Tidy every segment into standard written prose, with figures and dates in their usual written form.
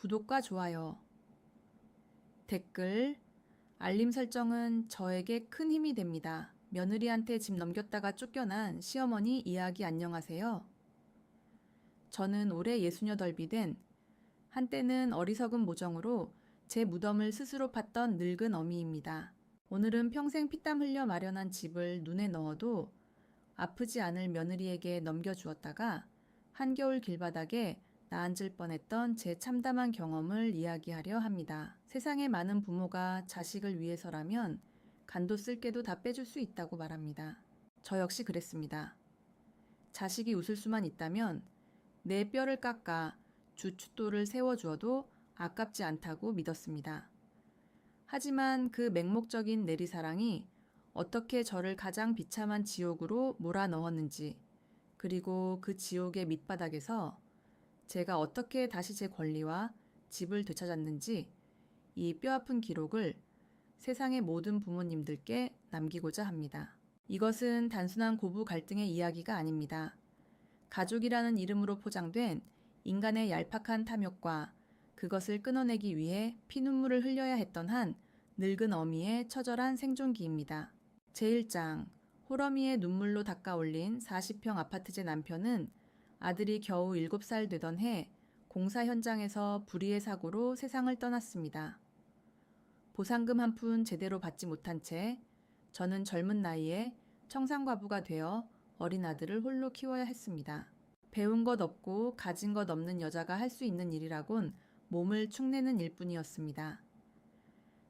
구독과 좋아요, 댓글, 알림 설정은 저에게 큰 힘이 됩니다. 며느리한테 집 넘겼다가 쫓겨난 시어머니 이야기 안녕하세요. 저는 올해 68이 된 한때는 어리석은 모정으로 제 무덤을 스스로 팠던 늙은 어미입니다. 오늘은 평생 피땀 흘려 마련한 집을 눈에 넣어도 아프지 않을 며느리에게 넘겨주었다가 한겨울 길바닥에 나앉을 뻔했던 제 참담한 경험을 이야기하려 합니다. 세상에 많은 부모가 자식을 위해서라면 간도 쓸개도 다 빼줄 수 있다고 말합니다. 저 역시 그랬습니다. 자식이 웃을 수만 있다면 내 뼈를 깎아 주춧돌을 세워주어도 아깝지 않다고 믿었습니다. 하지만 그 맹목적인 내리사랑이 어떻게 저를 가장 비참한 지옥으로 몰아넣었는지, 그리고 그 지옥의 밑바닥에서 제가 어떻게 다시 제 권리와 집을 되찾았는지 이 뼈아픈 기록을 세상의 모든 부모님들께 남기고자 합니다. 이것은 단순한 고부 갈등의 이야기가 아닙니다. 가족이라는 이름으로 포장된 인간의 얄팍한 탐욕과 그것을 끊어내기 위해 피눈물을 흘려야 했던 한 늙은 어미의 처절한 생존기입니다. 제1장, 호러미의 눈물로 닦아올린 40평 아파트제 남편은 아들이 겨우 7살 되던 해 공사 현장에서 불의의 사고로 세상을 떠났습니다. 보상금 한 푼 제대로 받지 못한 채 저는 젊은 나이에 청산과부가 되어 어린 아들을 홀로 키워야 했습니다. 배운 것 없고 가진 것 없는 여자가 할 수 있는 일이라곤 몸을 축내는 일뿐이었습니다.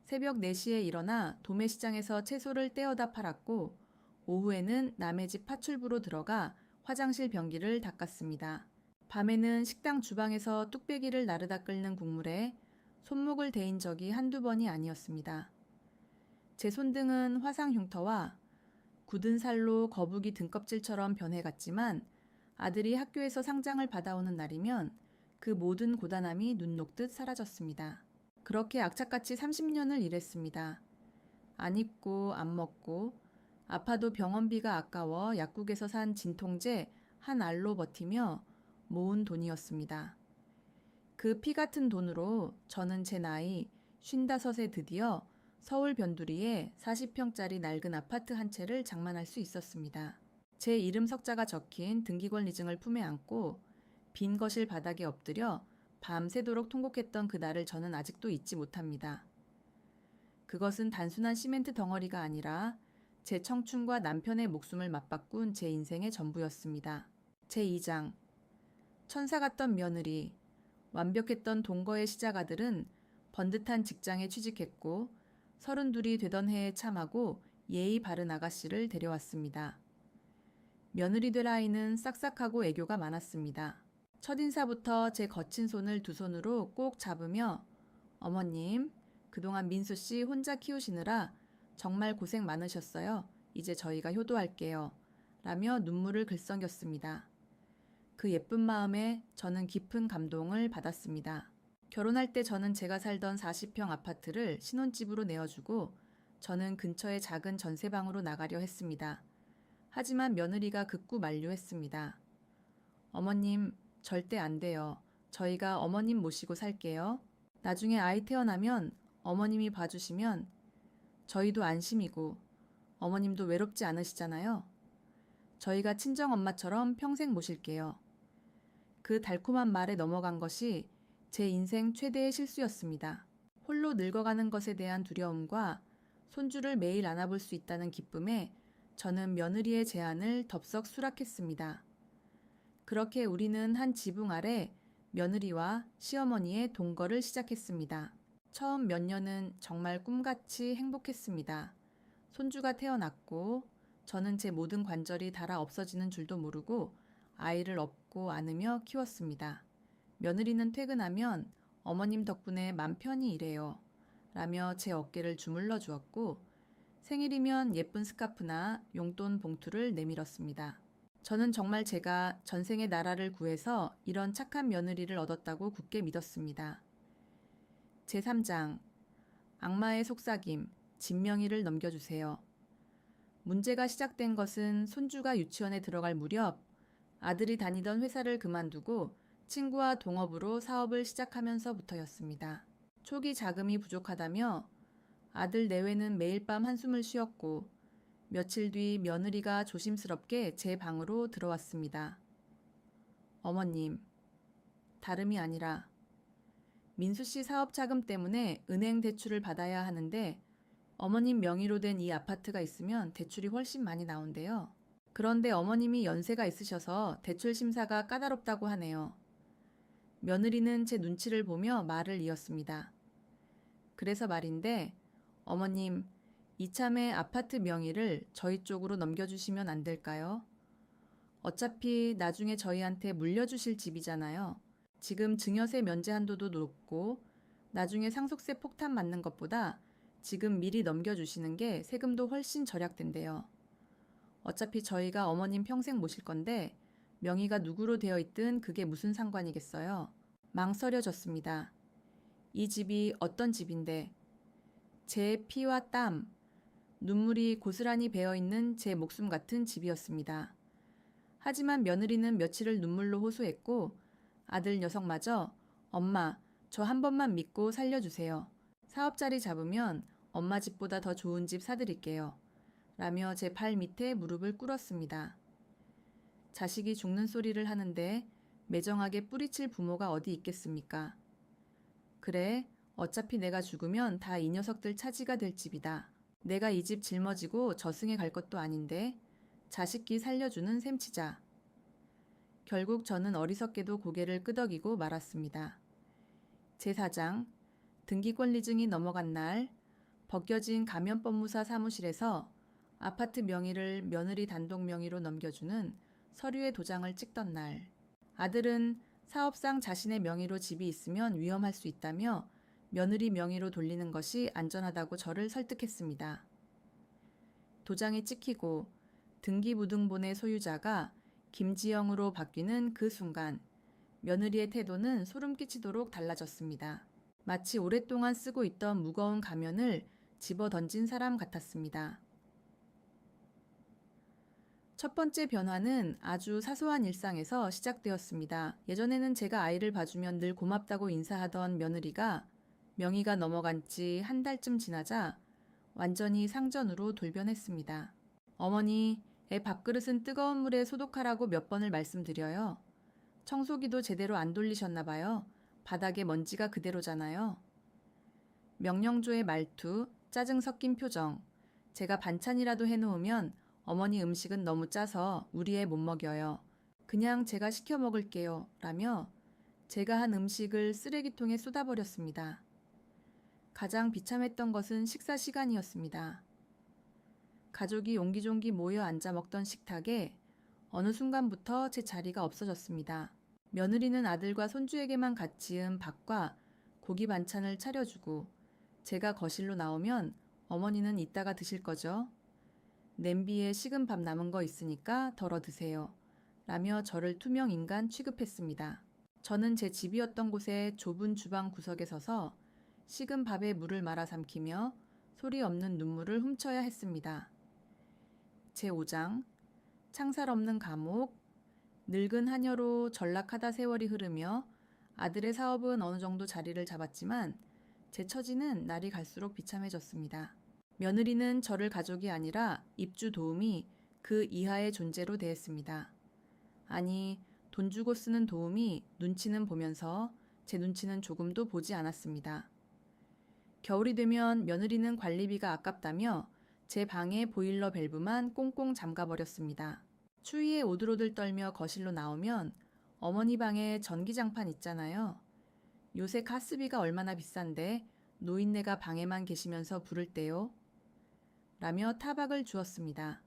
새벽 4시에 일어나 도매시장에서 채소를 떼어다 팔았고 오후에는 남의 집 파출부로 들어가 화장실 변기를 닦았습니다. 밤에는 식당 주방에서 뚝배기를 나르다 끓는 국물에 손목을 대인 적이 한두 번이 아니었습니다. 제 손등은 화상 흉터와 굳은 살로 거북이 등껍질처럼 변해갔지만 아들이 학교에서 상장을 받아오는 날이면 그 모든 고단함이 눈 녹듯 사라졌습니다. 그렇게 악착같이 30년을 일했습니다. 안 입고 안 먹고 아파도 병원비가 아까워 약국에서 산 진통제 한 알로 버티며 모은 돈이었습니다. 그 피 같은 돈으로 저는 제 나이 55에 드디어 서울 변두리에 40평짜리 낡은 아파트 한 채를 장만할 수 있었습니다. 제 이름 석자가 적힌 등기권리증을 품에 안고 빈 거실 바닥에 엎드려 밤새도록 통곡했던 그날을 저는 아직도 잊지 못합니다. 그것은 단순한 시멘트 덩어리가 아니라 제 청춘과 남편의 목숨을 맞바꾼 제 인생의 전부였습니다. 제2장, 천사 같던 며느리, 완벽했던 동거의 시작아들은 번듯한 직장에 취직했고 32이 되던 해에 참하고 예의 바른 아가씨를 데려왔습니다. 며느리 될 아이는 싹싹하고 애교가 많았습니다. 첫인사부터 제 거친 손을 두 손으로 꼭 잡으며 어머님, 그동안 민수 씨 혼자 키우시느라 정말 고생 많으셨어요. 이제 저희가 효도할게요. 라며 눈물을 글썽였습니다. 그 예쁜 마음에 저는 깊은 감동을 받았습니다. 결혼할 때 저는 제가 살던 40평 아파트를 신혼집으로 내어주고 저는 근처의 작은 전세방으로 나가려 했습니다. 하지만 며느리가 극구 만류했습니다. 어머님, 절대 안 돼요. 저희가 어머님 모시고 살게요. 나중에 아이 태어나면 어머님이 봐주시면 저희도 안심이고 어머님도 외롭지 않으시잖아요. 저희가 친정엄마처럼 평생 모실게요. 그 달콤한 말에 넘어간 것이 제 인생 최대의 실수였습니다. 홀로 늙어가는 것에 대한 두려움과 손주를 매일 안아볼 수 있다는 기쁨에 저는 며느리의 제안을 덥석 수락했습니다. 그렇게 우리는 한 지붕 아래 며느리와 시어머니의 동거를 시작했습니다. 처음 몇 년은 정말 꿈같이 행복했습니다. 손주가 태어났고 저는 제 모든 관절이 닳아 없어지는 줄도 모르고 아이를 업고 안으며 키웠습니다. 며느리는 퇴근하면 어머님 덕분에 맘 편히 일해요. 라며 제 어깨를 주물러 주었고 생일이면 예쁜 스카프나 용돈 봉투를 내밀었습니다. 저는 정말 제가 전생의 나라를 구해서 이런 착한 며느리를 얻었다고 굳게 믿었습니다. 제3장, 악마의 속삭임, 진명이를 넘겨주세요. 문제가 시작된 것은 손주가 유치원에 들어갈 무렵 아들이 다니던 회사를 그만두고 친구와 동업으로 사업을 시작하면서부터였습니다. 초기 자금이 부족하다며 아들 내외는 매일 밤 한숨을 쉬었고 며칠 뒤 며느리가 조심스럽게 제 방으로 들어왔습니다. 어머님, 다름이 아니라 민수 씨 사업 자금 때문에 은행 대출을 받아야 하는데 어머님 명의로 된 이 아파트가 있으면 대출이 훨씬 많이 나온대요. 그런데 어머님이 연세가 있으셔서 대출 심사가 까다롭다고 하네요. 며느리는 제 눈치를 보며 말을 이었습니다. 그래서 말인데 어머님, 이참에 아파트 명의를 저희 쪽으로 넘겨주시면 안 될까요? 어차피 나중에 저희한테 물려주실 집이잖아요. 지금 증여세 면제 한도도 높고 나중에 상속세 폭탄 맞는 것보다 지금 미리 넘겨주시는 게 세금도 훨씬 절약된대요. 어차피 저희가 어머님 평생 모실 건데 명의가 누구로 되어 있든 그게 무슨 상관이겠어요. 망설여졌습니다. 이 집이 어떤 집인데 제 피와 땀, 눈물이 고스란히 배어있는 제 목숨 같은 집이었습니다. 하지만 며느리는 며칠을 눈물로 호소했고 아들 녀석마저 엄마, 저 한 번만 믿고 살려주세요. 사업 자리 잡으면 엄마 집보다 더 좋은 집 사드릴게요. 라며 제 발 밑에 무릎을 꿇었습니다. 자식이 죽는 소리를 하는데 매정하게 뿌리칠 부모가 어디 있겠습니까? 그래, 어차피 내가 죽으면 다 이 녀석들 차지가 될 집이다. 내가 이 집 짊어지고 저승에 갈 것도 아닌데 자식기 살려주는 셈치자. 결국 저는 어리석게도 고개를 끄덕이고 말았습니다. 제4장, 등기권리증이 넘어간 날 벗겨진 가면법무사 사무실에서 아파트 명의를 며느리 단독 명의로 넘겨주는 서류의 도장을 찍던 날, 아들은 사업상 자신의 명의로 집이 있으면 위험할 수 있다며 며느리 명의로 돌리는 것이 안전하다고 저를 설득했습니다. 도장이 찍히고 등기부등본의 소유자가 김지영으로 바뀌는 그 순간 며느리의 태도는 소름 끼치도록 달라졌습니다. 마치 오랫동안 쓰고 있던 무거운 가면을 집어 던진 사람 같았습니다. 첫 번째 변화는 아주 사소한 일상에서 시작되었습니다. 예전에는 제가 아이를 봐주면 늘 고맙다고 인사하던 며느리가 명의가 넘어간 지 한 달쯤 지나자 완전히 상전으로 돌변했습니다. 어머니, 애 밥그릇은 뜨거운 물에 소독하라고 몇 번을 말씀드려요. 청소기도 제대로 안 돌리셨나 봐요. 바닥에 먼지가 그대로잖아요. 명령조의 말투, 짜증 섞인 표정. 제가 반찬이라도 해놓으면 어머니 음식은 너무 짜서 우리 애 못 먹여요. 그냥 제가 시켜 먹을게요. 라며 제가 한 음식을 쓰레기통에 쏟아버렸습니다. 가장 비참했던 것은 식사 시간이었습니다. 가족이 옹기종기 모여 앉아 먹던 식탁에 어느 순간부터 제 자리가 없어졌습니다. 며느리는 아들과 손주에게만 갓 지은 밥과 고기 반찬을 차려주고 제가 거실로 나오면 어머니는 이따가 드실 거죠? 냄비에 식은 밥 남은 거 있으니까 덜어 드세요. 라며 저를 투명 인간 취급했습니다. 저는 제 집이었던 곳의 좁은 주방 구석에 서서 식은 밥에 물을 말아 삼키며 소리 없는 눈물을 훔쳐야 했습니다. 제5장, 창살 없는 감옥. 늙은 하녀로 전락하다 세월이 흐르며 아들의 사업은 어느 정도 자리를 잡았지만 제 처지는 날이 갈수록 비참해졌습니다. 며느리는 저를 가족이 아니라 입주 도우미 그 이하의 존재로 대했습니다. 아니, 돈 주고 쓰는 도우미 눈치는 보면서 제 눈치는 조금도 보지 않았습니다. 겨울이 되면 며느리는 관리비가 아깝다며 제 방의 보일러 밸브만 꽁꽁 잠가버렸습니다. 추위에 오들오들 떨며 거실로 나오면 어머니 방에 전기장판 있잖아요. 요새 가스비가 얼마나 비싼데 노인네가 방에만 계시면서 부를 때요? 라며 타박을 주었습니다.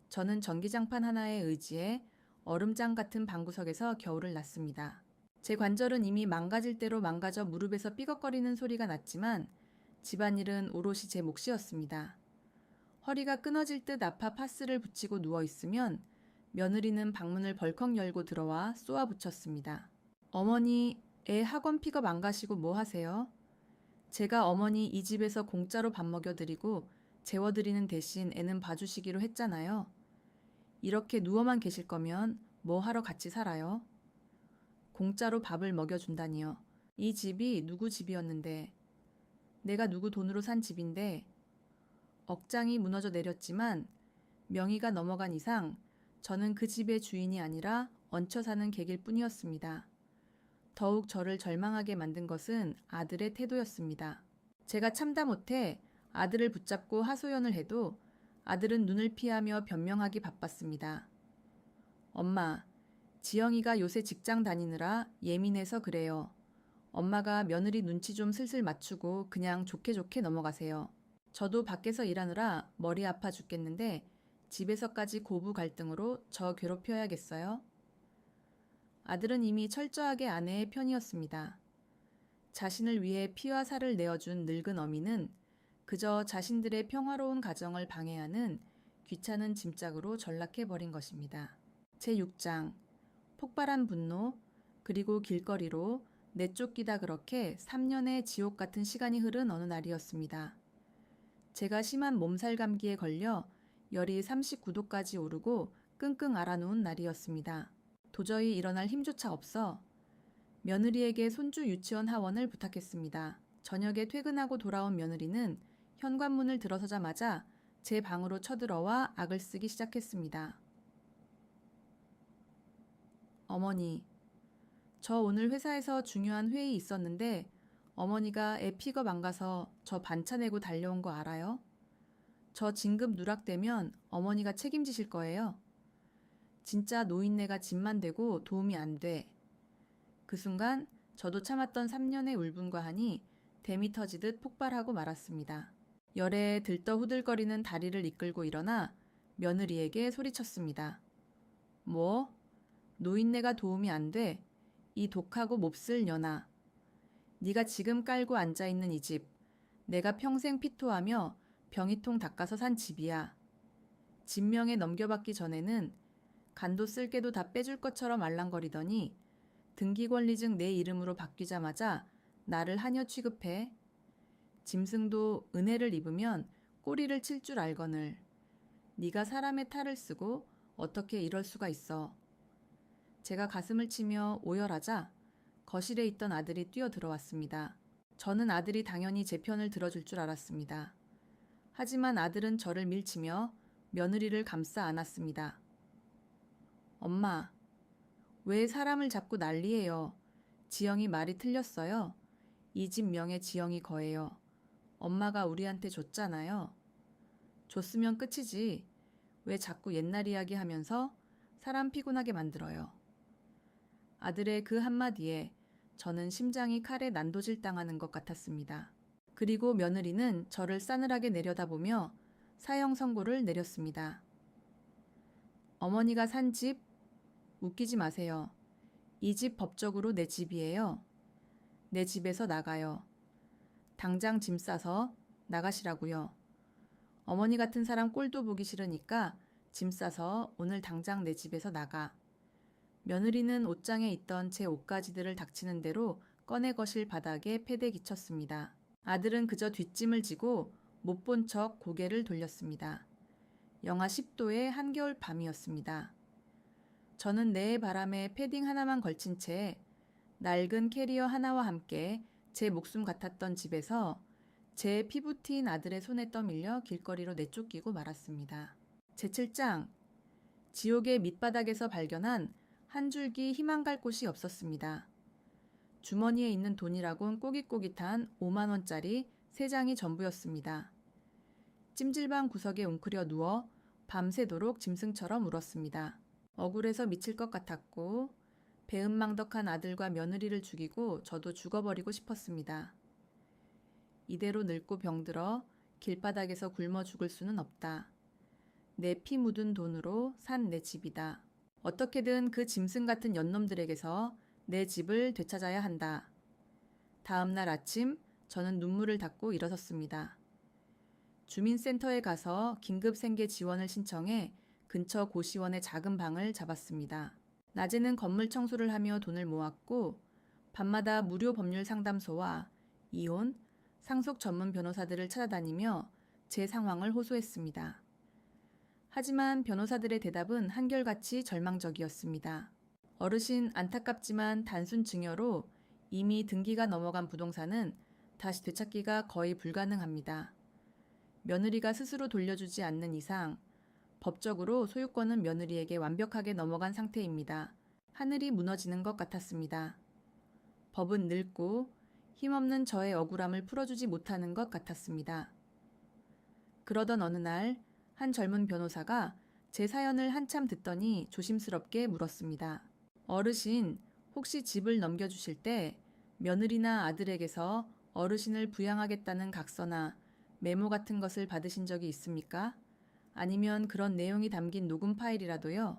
저는 전기장판 하나에 의지해 얼음장 같은 방구석에서 겨울을 났습니다. 제 관절은 이미 망가질 대로 망가져 무릎에서 삐걱거리는 소리가 났지만 집안일은 오롯이 제 몫이었습니다. 허리가 끊어질 듯 아파 파스를 붙이고 누워있으면 며느리는 방문을 벌컥 열고 들어와 쏘아붙였습니다. 어머니, 애 학원 픽업 안 가시고 뭐 하세요? 제가 어머니 이 집에서 공짜로 밥 먹여드리고 재워드리는 대신 애는 봐주시기로 했잖아요. 이렇게 누워만 계실 거면 뭐 하러 같이 살아요? 공짜로 밥을 먹여준다니요. 이 집이 누구 집이었는데, 내가 누구 돈으로 산 집인데, 억장이 무너져 내렸지만 명의가 넘어간 이상 저는 그 집의 주인이 아니라 얹혀 사는 객일 뿐이었습니다. 더욱 저를 절망하게 만든 것은 아들의 태도였습니다. 제가 참다 못해 아들을 붙잡고 하소연을 해도 아들은 눈을 피하며 변명하기 바빴습니다. 엄마, 지영이가 요새 직장 다니느라 예민해서 그래요. 엄마가 며느리 눈치 좀 슬슬 맞추고 그냥 좋게 좋게 넘어가세요. 저도 밖에서 일하느라 머리 아파 죽겠는데 집에서까지 고부 갈등으로 저 괴롭혀야겠어요? 아들은 이미 철저하게 아내의 편이었습니다. 자신을 위해 피와 살을 내어준 늙은 어미는 그저 자신들의 평화로운 가정을 방해하는 귀찮은 짐짝으로 전락해버린 것입니다. 제6장 폭발한 분노 그리고 길거리로 내쫓기다 그렇게 3년의 지옥 같은 시간이 흐른 어느 날이었습니다. 제가 심한 몸살 감기에 걸려 열이 39도까지 오르고 끙끙 앓아누운 날이었습니다. 도저히 일어날 힘조차 없어 며느리에게 손주 유치원 하원을 부탁했습니다. 저녁에 퇴근하고 돌아온 며느리는 현관문을 들어서자마자 제 방으로 쳐들어와 악을 쓰기 시작했습니다. 어머니, 저 오늘 회사에서 중요한 회의 있었는데 어머니가 애 픽업 안 가서 저 반차 내고 달려온 거 알아요? 저 진급 누락되면 어머니가 책임지실 거예요. 진짜 노인네가 집만 되고 도움이 안 돼. 그 순간 저도 참았던 3년의 울분과 한이 댐이 터지듯 폭발하고 말았습니다. 열에 들떠 후들거리는 다리를 이끌고 일어나 며느리에게 소리쳤습니다. 뭐? 노인네가 도움이 안 돼? 이 독하고 몹쓸 년아. 네가 지금 깔고 앉아있는 이 집, 내가 평생 피토하며 병이통 닦아서 산 집이야. 진명에 넘겨받기 전에는 간도 쓸개도 다 빼줄 것처럼 알랑거리더니 등기권리증 내 이름으로 바뀌자마자 나를 하녀 취급해. 짐승도 은혜를 입으면 꼬리를 칠 줄 알거늘. 네가 사람의 탈을 쓰고 어떻게 이럴 수가 있어. 제가 가슴을 치며 오열하자 거실에 있던 아들이 뛰어들어왔습니다. 저는 아들이 당연히 제 편을 들어줄 줄 알았습니다. 하지만 아들은 저를 밀치며 며느리를 감싸 안았습니다. 엄마, 왜 사람을 잡고 난리예요? 지영이 말이 틀렸어요. 이 집 명예 지영이 거예요. 엄마가 우리한테 줬잖아요. 줬으면 끝이지. 왜 자꾸 옛날 이야기 하면서 사람 피곤하게 만들어요. 아들의 그 한마디에 저는 심장이 칼에 난도질 당하는 것 같았습니다. 그리고 며느리는 저를 싸늘하게 내려다보며 사형 선고를 내렸습니다. 어머니가 산 집? 웃기지 마세요. 이 집 법적으로 내 집이에요. 내 집에서 나가요. 당장 짐 싸서 나가시라고요. 어머니 같은 사람 꼴도 보기 싫으니까 짐 싸서 오늘 당장 내 집에서 나가. 며느리는 옷장에 있던 제 옷가지들을 닥치는 대로 꺼내 거실 바닥에 패대 기쳤습니다. 아들은 그저 뒷짐을 지고 못 본 척 고개를 돌렸습니다. 영하 10도의 한겨울 밤이었습니다. 저는 내의 바람에 패딩 하나만 걸친 채 낡은 캐리어 하나와 함께 제 목숨 같았던 집에서 제 피부 튄 아들의 손에 떠밀려 길거리로 내쫓기고 말았습니다. 제7장, 지옥의 밑바닥에서 발견한 한 줄기 희망 갈 곳이 없었습니다. 주머니에 있는 돈이라곤 꼬깃꼬깃한 5만원짜리 3장이 전부였습니다. 찜질방 구석에 웅크려 누워 밤새도록 짐승처럼 울었습니다. 억울해서 미칠 것 같았고 배은망덕한 아들과 며느리를 죽이고 저도 죽어버리고 싶었습니다. 이대로 늙고 병들어 길바닥에서 굶어 죽을 수는 없다. 내 피 묻은 돈으로 산 내 집이다. 어떻게든 그 짐승 같은 연놈들에게서 내 집을 되찾아야 한다. 다음 날 아침 저는 눈물을 닦고 일어섰습니다. 주민센터에 가서 긴급 생계 지원을 신청해 근처 고시원의 작은 방을 잡았습니다. 낮에는 건물 청소를 하며 돈을 모았고 밤마다 무료 법률 상담소와 이혼, 상속 전문 변호사들을 찾아다니며 제 상황을 호소했습니다. 하지만 변호사들의 대답은 한결같이 절망적이었습니다. 어르신 안타깝지만 단순 증여로 이미 등기가 넘어간 부동산은 다시 되찾기가 거의 불가능합니다. 며느리가 스스로 돌려주지 않는 이상 법적으로 소유권은 며느리에게 완벽하게 넘어간 상태입니다. 하늘이 무너지는 것 같았습니다. 법은 늙고 힘없는 저의 억울함을 풀어주지 못하는 것 같았습니다. 그러던 어느 날 한 젊은 변호사가 제 사연을 한참 듣더니 조심스럽게 물었습니다. 어르신, 혹시 집을 넘겨주실 때 며느리나 아들에게서 어르신을 부양하겠다는 각서나 메모 같은 것을 받으신 적이 있습니까? 아니면 그런 내용이 담긴 녹음 파일이라도요?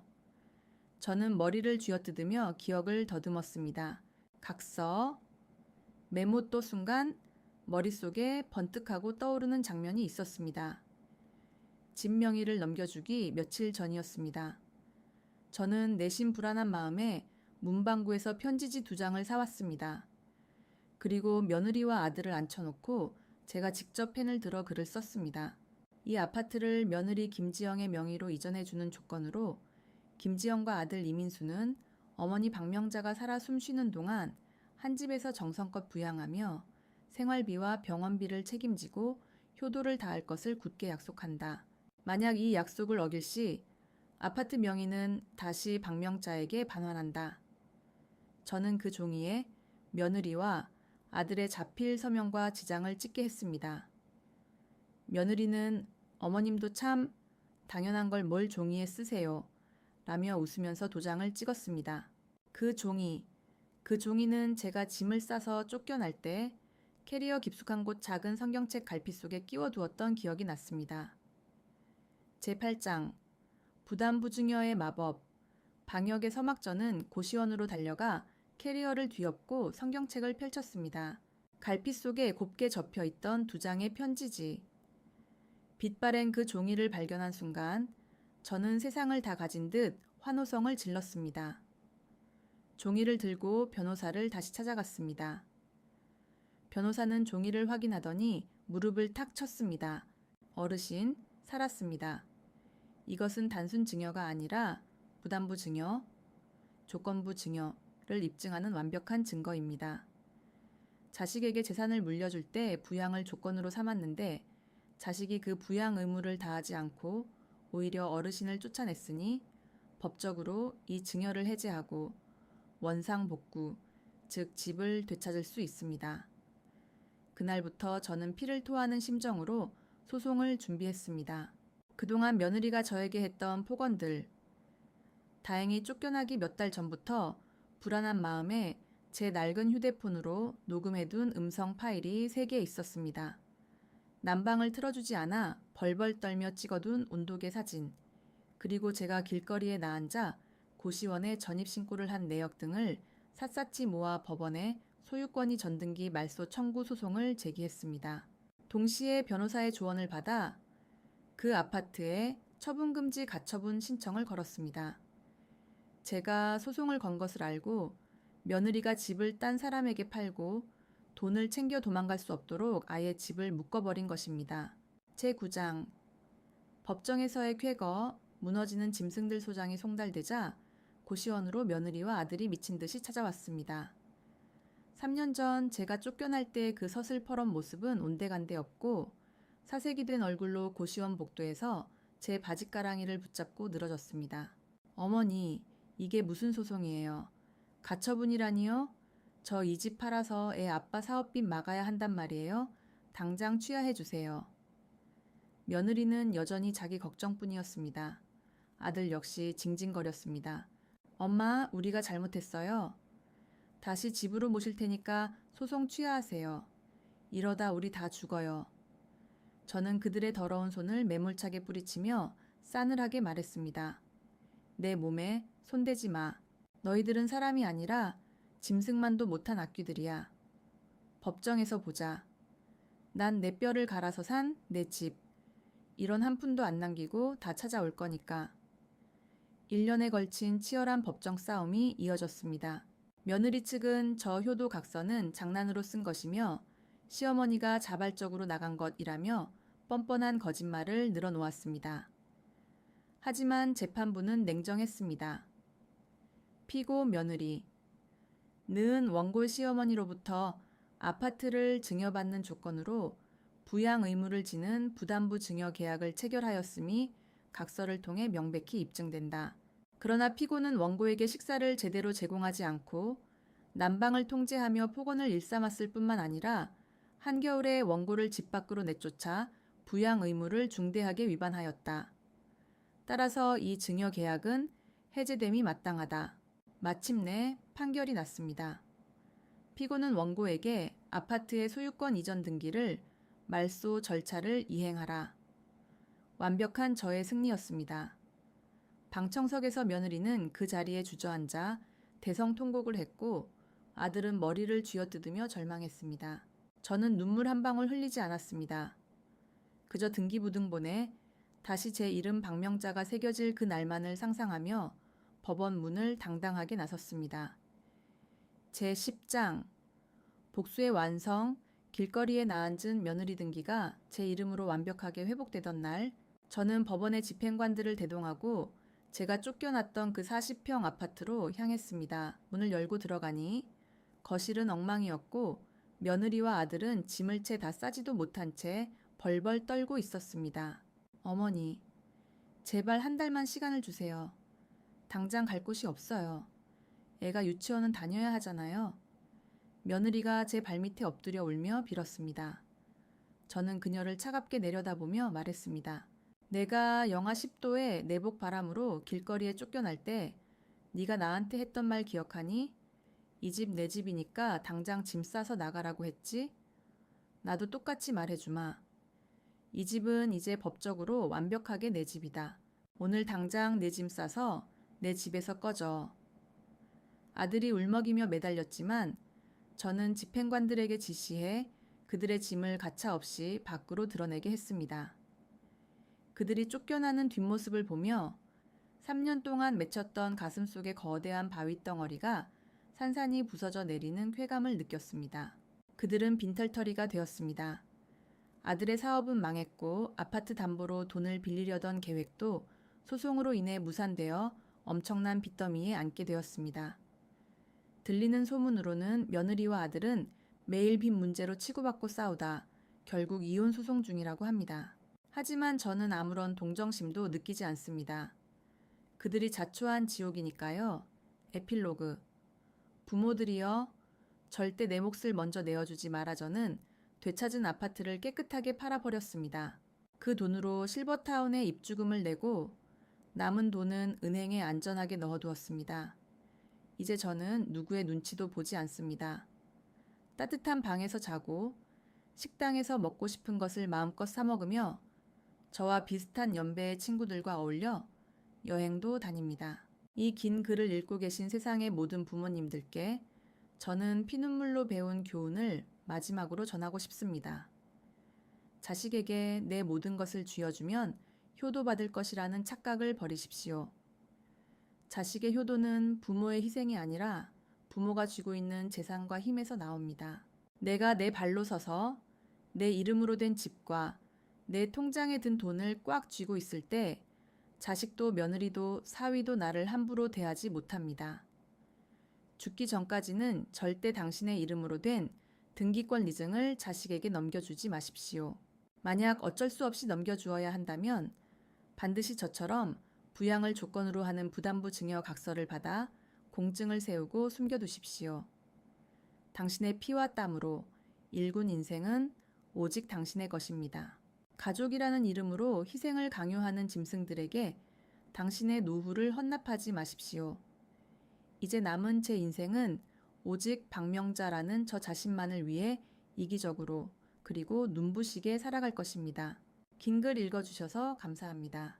저는 머리를 쥐어뜯으며 기억을 더듬었습니다. 각서, 메모 또 순간 머릿속에 번뜩하고 떠오르는 장면이 있었습니다. 집 명의를 넘겨주기 며칠 전이었습니다. 저는 내심 불안한 마음에 문방구에서 편지지 2장을 사왔습니다. 그리고 며느리와 아들을 앉혀놓고 제가 직접 펜을 들어 글을 썼습니다. 이 아파트를 며느리 김지영의 명의로 이전해주는 조건으로 김지영과 아들 이민수는 어머니 박명자가 살아 숨쉬는 동안 한 집에서 정성껏 부양하며 생활비와 병원비를 책임지고 효도를 다할 것을 굳게 약속한다. 만약 이 약속을 어길 시 아파트 명의는 다시 박명자에게 반환한다. 저는 그 종이에 며느리와 아들의 자필 서명과 지장을 찍게 했습니다. 며느리는 어머님도 참 당연한 걸 뭘 종이에 쓰세요 라며 웃으면서 도장을 찍었습니다. 그 종이는 제가 짐을 싸서 쫓겨날 때 캐리어 깊숙한 곳 작은 성경책 갈피 속에 끼워두었던 기억이 났습니다. 제8장 부담부증여의 마법. 방역의 서막전은 고시원으로 달려가 캐리어를 뒤엎고 성경책을 펼쳤습니다. 갈피 속에 곱게 접혀있던 2장의 편지지. 빛바랜 그 종이를 발견한 순간 저는 세상을 다 가진 듯 환호성을 질렀습니다. 종이를 들고 변호사를 다시 찾아갔습니다. 변호사는 종이를 확인하더니 무릎을 탁 쳤습니다. 어르신, 살았습니다. 이것은 단순 증여가 아니라 부담부 증여, 조건부 증여를 입증하는 완벽한 증거입니다. 자식에게 재산을 물려줄 때 부양을 조건으로 삼았는데 자식이 그 부양 의무를 다하지 않고 오히려 어르신을 쫓아냈으니 법적으로 이 증여를 해제하고 원상복구, 즉 집을 되찾을 수 있습니다. 그날부터 저는 피를 토하는 심정으로 소송을 준비했습니다. 그동안 며느리가 저에게 했던 폭언들, 다행히 쫓겨나기 몇 달 전부터 불안한 마음에 제 낡은 휴대폰으로 녹음해둔 음성 파일이 3개 있었습니다. 난방을 틀어주지 않아 벌벌 떨며 찍어둔 온도계 사진, 그리고 제가 길거리에 나앉아 고시원에 전입신고를 한 내역 등을 샅샅이 모아 법원에 소유권이 전등기 말소 청구 소송을 제기했습니다. 동시에 변호사의 조언을 받아 그 아파트에 처분금지 가처분 신청을 걸었습니다. 제가 소송을 건 것을 알고 며느리가 집을 딴 사람에게 팔고 돈을 챙겨 도망갈 수 없도록 아예 집을 묶어버린 것입니다. 제9장 법정에서의 쾌거, 무너지는 짐승들 소장이 송달되자 고시원으로 며느리와 아들이 미친 듯이 찾아왔습니다. 3년 전 제가 쫓겨날 때 그 서슬퍼런 모습은 온데간데 없고 사색이 된 얼굴로 고시원 복도에서 제 바짓가랑이를 붙잡고 늘어졌습니다. 어머니, 이게 무슨 소송이에요? 가처분이라니요? 저 이 집 팔아서 애 아빠 사업빚 막아야 한단 말이에요? 당장 취하해 주세요. 며느리는 여전히 자기 걱정뿐이었습니다. 아들 역시 징징거렸습니다. 엄마, 우리가 잘못했어요. 다시 집으로 모실 테니까 소송 취하하세요. 이러다 우리 다 죽어요. 저는 그들의 더러운 손을 매몰차게 뿌리치며 싸늘하게 말했습니다. 내 몸에 손대지 마. 너희들은 사람이 아니라 짐승만도 못한 악귀들이야. 법정에서 보자. 난 내 뼈를 갈아서 산 내 집. 이런 한 푼도 안 남기고 다 찾아올 거니까. 1년에 걸친 치열한 법정 싸움이 이어졌습니다. 며느리 측은 저 효도 각서는 장난으로 쓴 것이며 시어머니가 자발적으로 나간 것이라며 뻔뻔한 거짓말을 늘어놓았습니다. 하지만 재판부는 냉정했습니다. 피고 며느리. 는 원고 시어머니로부터 아파트를 증여받는 조건으로 부양 의무를 지는 부담부 증여 계약을 체결하였음이 각서를 통해 명백히 입증된다. 그러나 피고는 원고에게 식사를 제대로 제공하지 않고 난방을 통제하며 폭언을 일삼았을 뿐만 아니라 한겨울에 원고를 집 밖으로 내쫓아 부양 의무를 중대하게 위반하였다. 따라서 이 증여 계약은 해제됨이 마땅하다. 마침내 판결이 났습니다. 피고는 원고에게 아파트의 소유권 이전 등기를 말소 절차를 이행하라. 완벽한 저의 승리였습니다. 방청석에서 며느리는 그 자리에 주저앉아 대성통곡을 했고 아들은 머리를 쥐어뜯으며 절망했습니다. 저는 눈물 한 방울 흘리지 않았습니다. 그저 등기부등본에 다시 제 이름 박명자가 새겨질 그 날만을 상상하며 법원 문을 당당하게 나섰습니다. 제10장 복수의 완성, 길거리에 나앉은 며느리 등기가 제 이름으로 완벽하게 회복되던 날, 저는 법원의 집행관들을 대동하고 제가 쫓겨났던 그 40평 아파트로 향했습니다. 문을 열고 들어가니 거실은 엉망이었고 며느리와 아들은 짐을 채 다 싸지도 못한 채 벌벌 떨고 있었습니다. 어머니, 제발 한 달만 시간을 주세요. 당장 갈 곳이 없어요. 애가 유치원은 다녀야 하잖아요. 며느리가 제 발밑에 엎드려 울며 빌었습니다. 저는 그녀를 차갑게 내려다보며 말했습니다. 내가 영하 10도의 내복 바람으로 길거리에 쫓겨날 때 네가 나한테 했던 말 기억하니? 이 집 내 집이니까 당장 짐 싸서 나가라고 했지? 나도 똑같이 말해주마. 이 집은 이제 법적으로 완벽하게 내 집이다. 오늘 당장 내 짐 싸서 내 집에서 꺼져. 아들이 울먹이며 매달렸지만 저는 집행관들에게 지시해 그들의 짐을 가차없이 밖으로 드러내게 했습니다. 그들이 쫓겨나는 뒷모습을 보며 3년 동안 맺혔던 가슴속의 거대한 바위덩어리가 산산이 부서져 내리는 쾌감을 느꼈습니다. 그들은 빈털터리가 되었습니다. 아들의 사업은 망했고 아파트 담보로 돈을 빌리려던 계획도 소송으로 인해 무산되어 엄청난 빚더미에 앉게 되었습니다. 들리는 소문으로는 며느리와 아들은 매일 빚 문제로 치고받고 싸우다 결국 이혼 소송 중이라고 합니다. 하지만 저는 아무런 동정심도 느끼지 않습니다. 그들이 자초한 지옥이니까요. 에필로그. 부모들이여, 절대 내 몫을 먼저 내어주지 마라. 저는 되찾은 아파트를 깨끗하게 팔아버렸습니다. 그 돈으로 실버타운에 입주금을 내고 남은 돈은 은행에 안전하게 넣어두었습니다. 이제 저는 누구의 눈치도 보지 않습니다. 따뜻한 방에서 자고 식당에서 먹고 싶은 것을 마음껏 사 먹으며 저와 비슷한 연배의 친구들과 어울려 여행도 다닙니다. 이 긴 글을 읽고 계신 세상의 모든 부모님들께 저는 피눈물로 배운 교훈을 마지막으로 전하고 싶습니다. 자식에게 내 모든 것을 쥐어주면 효도받을 것이라는 착각을 버리십시오. 자식의 효도는 부모의 희생이 아니라 부모가 쥐고 있는 재산과 힘에서 나옵니다. 내가 내 발로 서서 내 이름으로 된 집과 내 통장에 든 돈을 꽉 쥐고 있을 때 자식도 며느리도 사위도 나를 함부로 대하지 못합니다. 죽기 전까지는 절대 당신의 이름으로 된 등기권 리증을 자식에게 넘겨주지 마십시오. 만약 어쩔 수 없이 넘겨주어야 한다면 반드시 저처럼 부양을 조건으로 하는 부담부 증여 각서를 받아 공증을 세우고 숨겨두십시오. 당신의 피와 땀으로 일군 인생은 오직 당신의 것입니다. 가족이라는 이름으로 희생을 강요하는 짐승들에게 당신의 노후를 헌납하지 마십시오. 이제 남은 제 인생은 오직 박명자라는 저 자신만을 위해 이기적으로 그리고 눈부시게 살아갈 것입니다. 긴 글 읽어주셔서 감사합니다.